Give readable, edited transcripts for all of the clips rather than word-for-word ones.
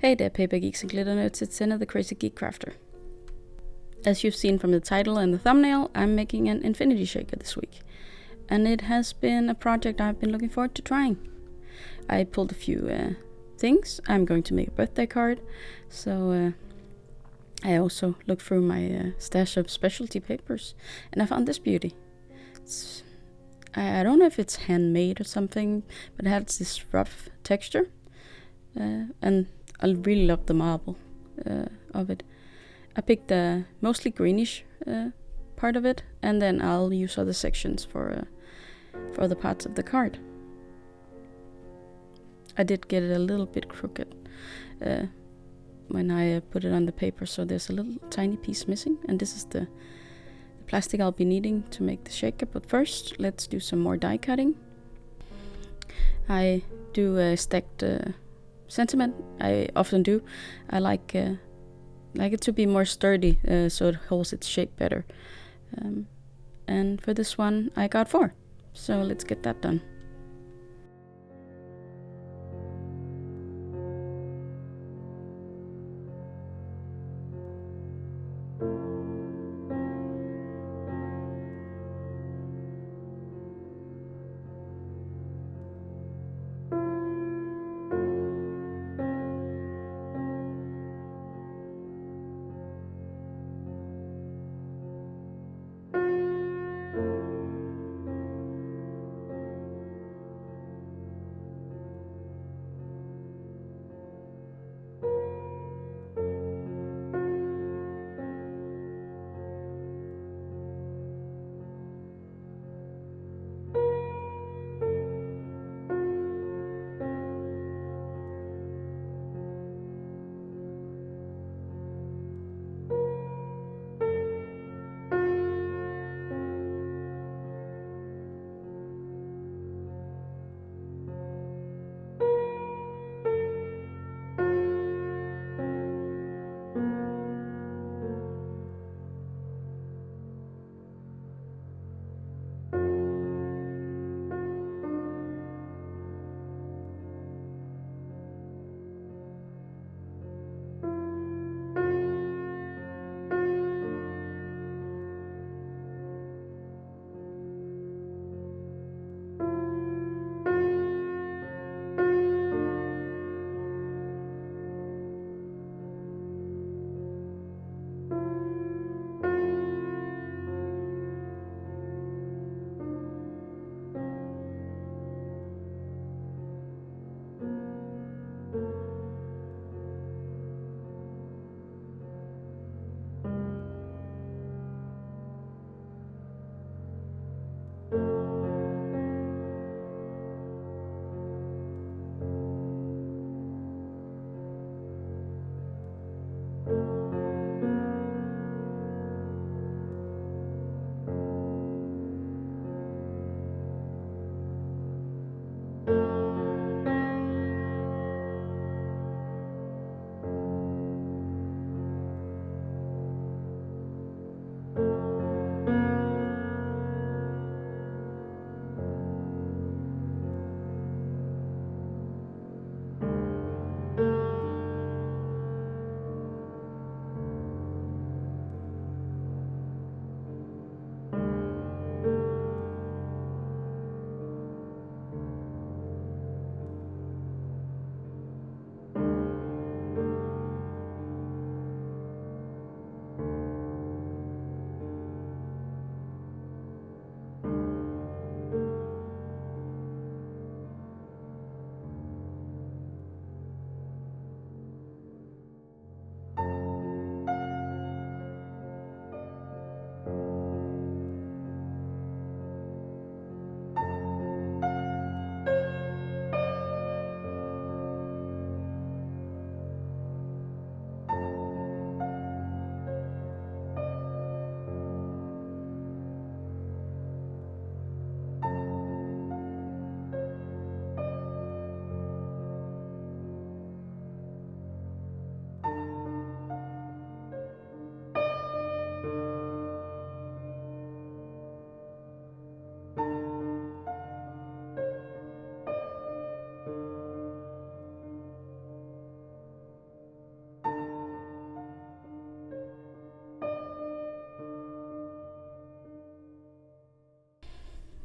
Hey there, paper geeks and glitter nerds, it's Senna the Crazy Geek Crafter. As you've seen from the title and the thumbnail, I'm making an infinity shaker this week. And it has been a project I've been looking forward to trying. I pulled a few things. I'm going to make a birthday card, so I also looked through my stash of specialty papers, and I found this beauty. I don't know if it's handmade or something, but it has this rough texture, and I really love the marble of it. I picked the mostly greenish part of it, and then I'll use other sections for other parts of the card. I did get it a little bit crooked when I put it on the paper, so there's a little tiny piece missing, and this is the plastic I'll be needing to make the shaker. But first, let's do some more die cutting. I do stacked sentiment. I often do. I like it to be more sturdy, so it holds its shape better. And for this one, I got 4. So let's get that done.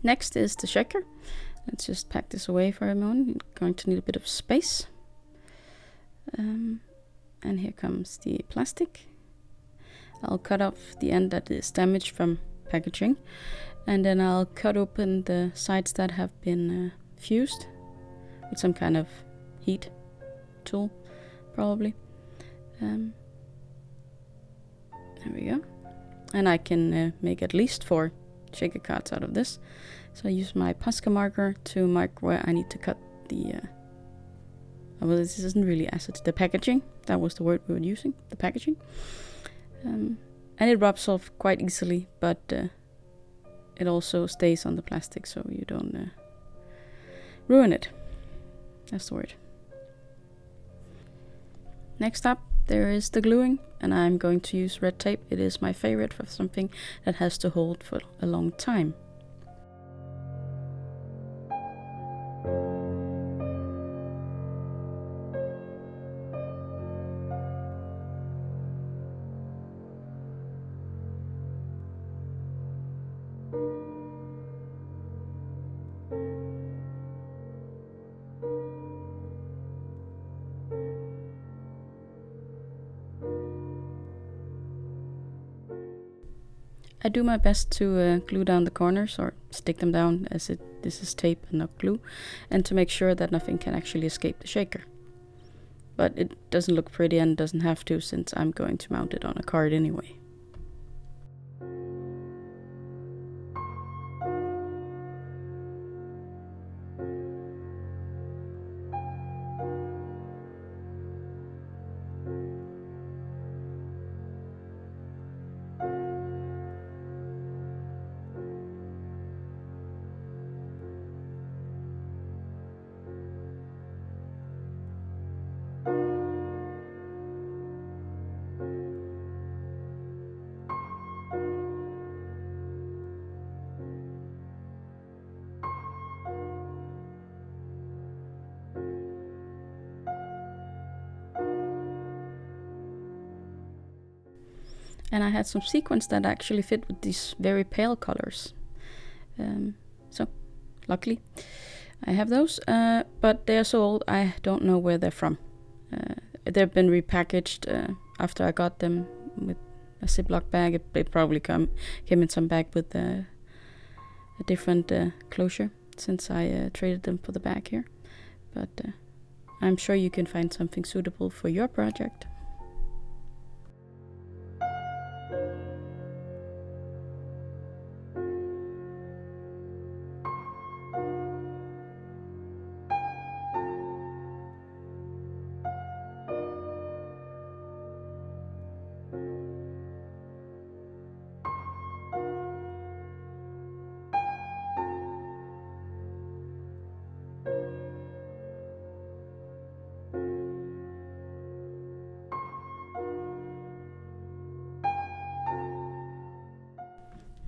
Next is the shaker. Let's just pack this away for a moment. I'm going to need a bit of space. And here comes the plastic. I'll cut off the end that is damaged from packaging, and then I'll cut open the sides that have been fused with some kind of heat tool, probably. There we go. And I can make at least 4 shaker cards out of this. So I use my Posca marker to mark where I need to cut the well, this isn't really acid, the packaging. That was the word we were using, the packaging. And it rubs off quite easily, but it also stays on the plastic, so you don't ruin it. That's the word. Next up, there is the gluing, and I'm going to use red tape. It is my favorite for something that has to hold for a long time. I do my best to glue down the corners or stick them down, as this is tape and not glue, and to make sure that nothing can actually escape the shaker. But it doesn't look pretty and doesn't have to, since I'm going to mount it on a card anyway. And I had some sequins that actually fit with these very pale colors. So, luckily, I have those. But they are so old, I don't know where they're from. They've been repackaged after I got them with a Ziploc bag. They probably came in some bag with a different closure, since I traded them for the bag here. But I'm sure you can find something suitable for your project.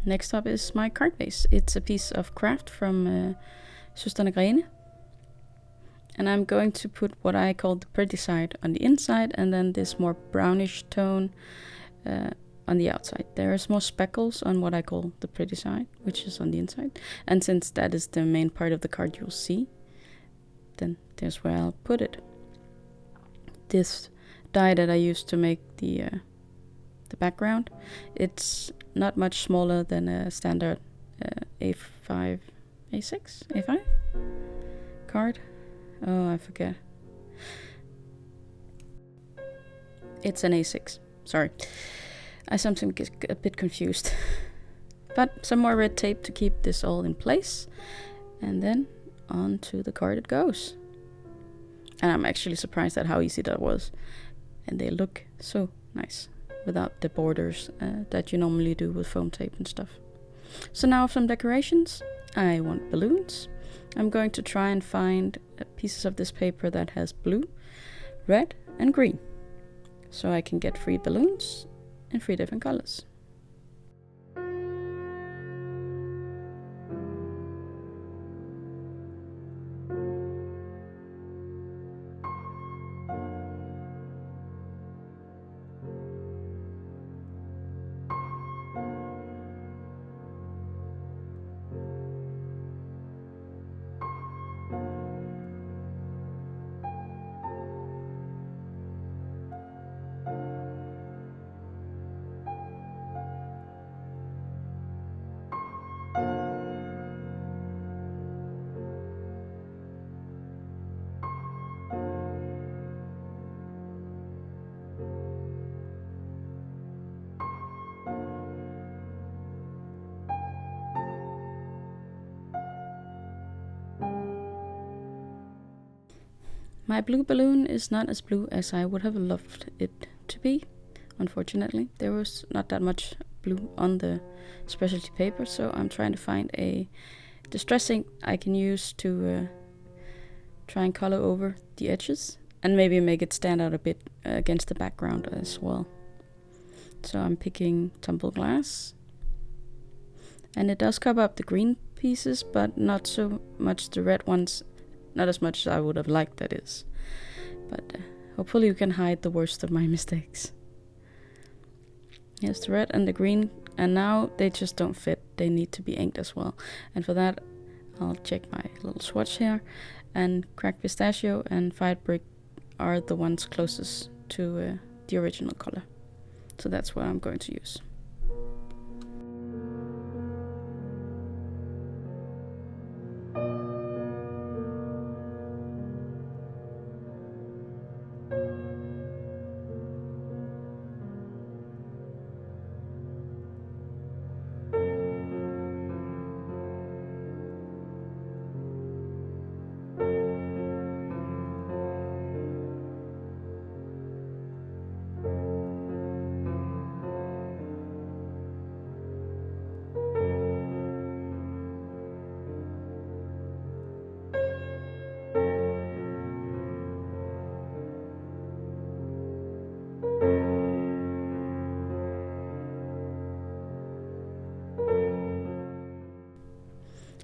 Next up is my card base. It's a piece of Kraft from Søstrene Grene. And I'm going to put what I call the pretty side on the inside, and then this more brownish tone on the outside. There's more speckles on what I call the pretty side, which is on the inside. And since that is the main part of the card you'll see, then there's where I'll put it. This die that I used to make the background, it's not much smaller than a standard A5, A6, A5 card. Oh, I forget. It's an A6, sorry. I sometimes get a bit confused. But some more red tape to keep this all in place. And then onto the card it goes. And I'm actually surprised at how easy that was. And they look so nice without the borders that you normally do with foam tape and stuff. So now some decorations. I want balloons. I'm going to try and find pieces of this paper that has blue, red and green, so I can get 3 balloons in 3 different colors. My blue balloon is not as blue as I would have loved it to be. Unfortunately, there was not that much blue on the specialty paper, so I'm trying to find a distress ink I can use to try and color over the edges and maybe make it stand out a bit against the background as well. So I'm picking Tumbled Glass, and it does cover up the green pieces, but not so much the red ones, not as much as I would have liked, that is. But hopefully you can hide the worst of my mistakes. Here's the red and the green, and now they just don't fit. They need to be inked as well. And for that, I'll check my little swatch here, and Cracked Pistachio and Fired Brick are the ones closest to the original color. So that's what I'm going to use.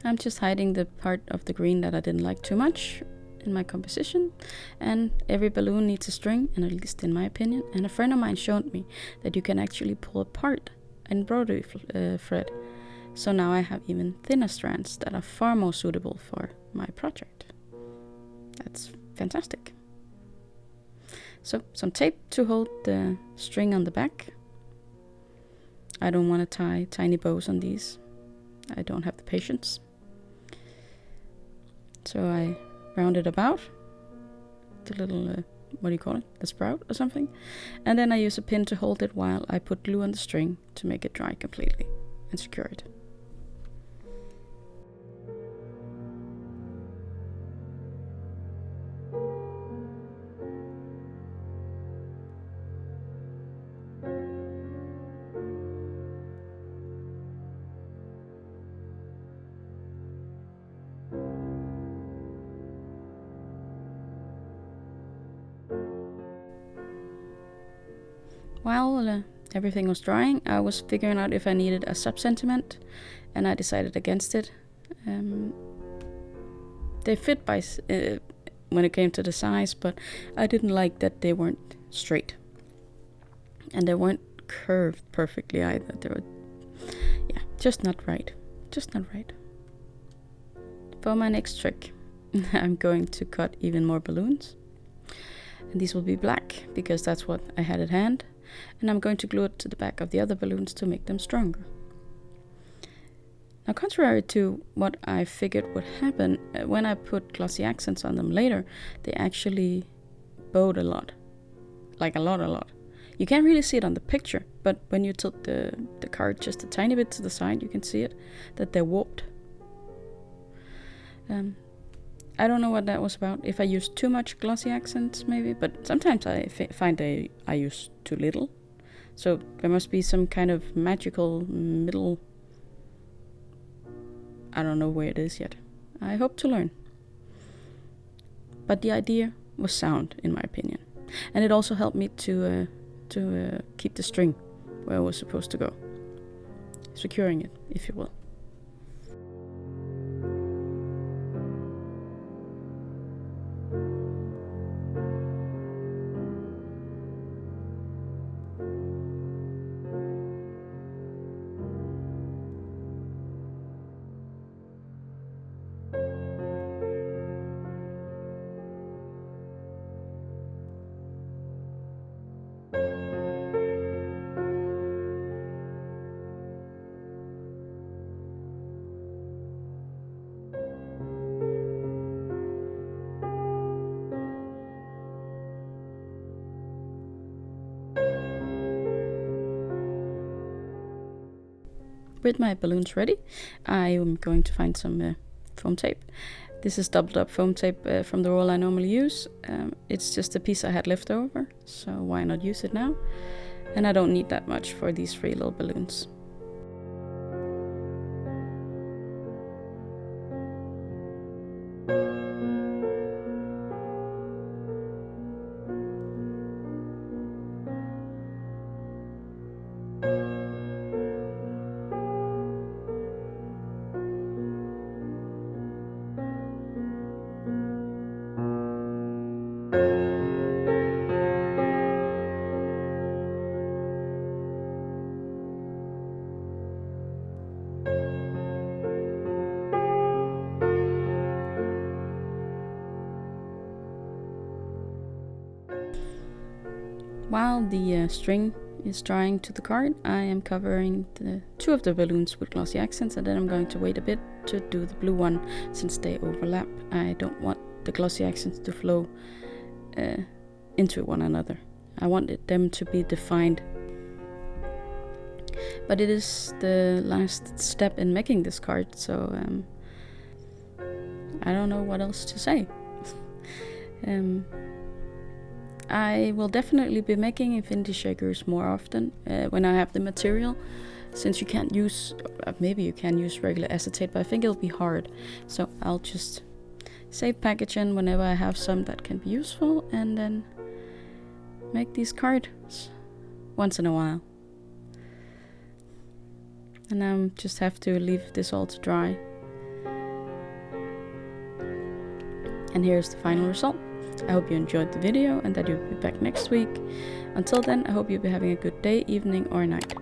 I'm just hiding the part of the green that I didn't like too much in my composition, and every balloon needs a string, and at least in my opinion. And a friend of mine showed me that you can actually pull apart embroidery thread, so now I have even thinner strands that are far more suitable for my project. That's fantastic. So some tape to hold the string on the back. I don't want to tie tiny bows on these. I don't have the patience. So I round it about the little, what do you call it? The sprout or something. And then I use a pin to hold it while I put glue on the string to make it dry completely and secure it. While everything was drying, I was figuring out if I needed a sub-sentiment, and I decided against it. They fit by when it came to the size, but I didn't like that they weren't straight. And they weren't curved perfectly either. They were, just not right. Just not right. For my next trick, I'm going to cut even more balloons. And these will be black, because that's what I had at hand. And I'm going to glue it to the back of the other balloons to make them stronger. Now, contrary to what I figured would happen, when I put glossy accents on them later, they actually bowed a lot. Like a lot. You can't really see it on the picture, but when you tilt the card just a tiny bit to the side, you can see it, that they're warped. I don't know what that was about. If I used too much glossy accents, maybe, but sometimes I find I use too little. So there must be some kind of magical middle. I don't know where it is yet. I hope to learn. But the idea was sound, in my opinion, and it also helped me to keep the string where it was supposed to go, securing it, if you will. With my balloons ready, I am going to find some foam tape, This is doubled up foam tape from the roll I normally use. It's just a piece I had left over, so why not use it now? And I don't need that much for these 3 little balloons. While the string is drying to the card, I am covering the 2 of the balloons with Glossy Accents, and then I'm going to wait a bit to do the blue one since they overlap. I don't want the Glossy Accents to flow into one another. I wanted them to be defined. But it is the last step in making this card, so I don't know what else to say. I will definitely be making infinity shakers more often when I have the material, since you can't use, maybe you can use regular acetate, but I think it'll be hard. So I'll just save packaging whenever I have some that can be useful, and then make these cards once in a while. And I just have to leave this all to dry. And here's the final result. I hope you enjoyed the video and that you'll be back next week. Until then, I hope you'll be having a good day, evening or night.